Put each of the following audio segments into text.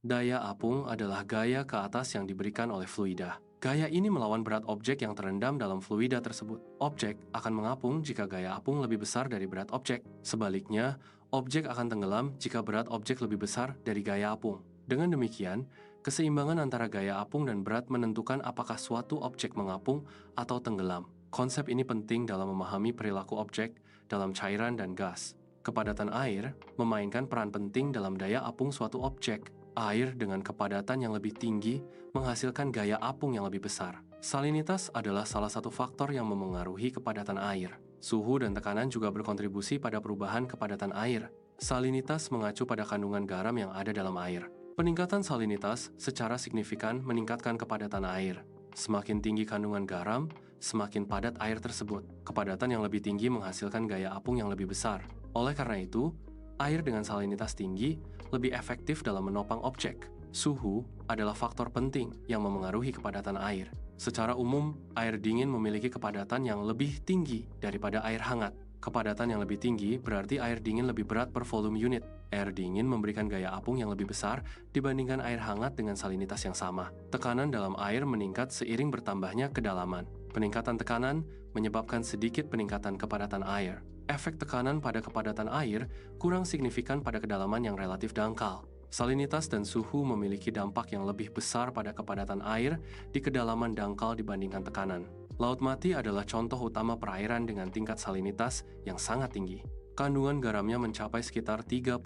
Daya apung adalah gaya ke atas yang diberikan oleh fluida. Gaya ini melawan berat objek yang terendam dalam fluida tersebut. Objek akan mengapung jika gaya apung lebih besar dari berat objek. Sebaliknya, objek akan tenggelam jika berat objek lebih besar dari gaya apung. Dengan demikian, keseimbangan antara gaya apung dan berat menentukan apakah suatu objek mengapung atau tenggelam. Konsep ini penting dalam memahami perilaku objek dalam cairan dan gas. Kepadatan air memainkan peran penting dalam daya apung suatu objek. Air dengan kepadatan yang lebih tinggi menghasilkan gaya apung yang lebih besar. Salinitas adalah salah satu faktor yang memengaruhi kepadatan air. Suhu dan tekanan juga berkontribusi pada perubahan kepadatan air. Salinitas mengacu pada kandungan garam yang ada dalam air. Peningkatan salinitas secara signifikan meningkatkan kepadatan air. Semakin tinggi kandungan garam, semakin padat air tersebut. Kepadatan yang lebih tinggi menghasilkan gaya apung yang lebih besar. Oleh karena itu, air dengan salinitas tinggi lebih efektif dalam menopang objek. Suhu adalah faktor penting yang memengaruhi kepadatan air. Secara umum, air dingin memiliki kepadatan yang lebih tinggi daripada air hangat. Kepadatan yang lebih tinggi berarti air dingin lebih berat per volume unit. Air dingin memberikan gaya apung yang lebih besar dibandingkan air hangat dengan salinitas yang sama. Tekanan dalam air meningkat seiring bertambahnya kedalaman. Peningkatan tekanan menyebabkan sedikit peningkatan kepadatan air. Efek tekanan pada kepadatan air kurang signifikan pada kedalaman yang relatif dangkal. Salinitas dan suhu memiliki dampak yang lebih besar pada kepadatan air di kedalaman dangkal dibandingkan tekanan. Laut Mati adalah contoh utama perairan dengan tingkat salinitas yang sangat tinggi. Kandungan garamnya mencapai sekitar 34%,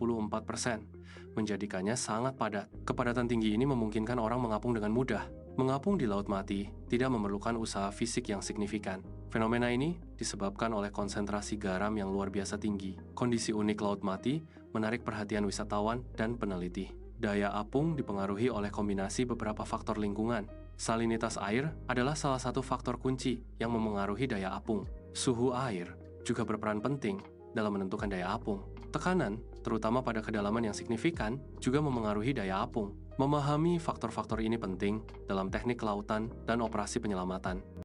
menjadikannya sangat padat. Kepadatan tinggi ini memungkinkan orang mengapung dengan mudah. Mengapung di Laut Mati tidak memerlukan usaha fisik yang signifikan. Fenomena ini disebabkan oleh konsentrasi garam yang luar biasa tinggi. Kondisi unik Laut Mati menarik perhatian wisatawan dan peneliti. Daya apung dipengaruhi oleh kombinasi beberapa faktor lingkungan. Salinitas air adalah salah satu faktor kunci yang memengaruhi daya apung. Suhu air juga berperan penting dalam menentukan daya apung. Tekanan, terutama pada kedalaman yang signifikan, juga memengaruhi daya apung. Memahami faktor-faktor ini penting dalam teknik kelautan dan operasi penyelamatan.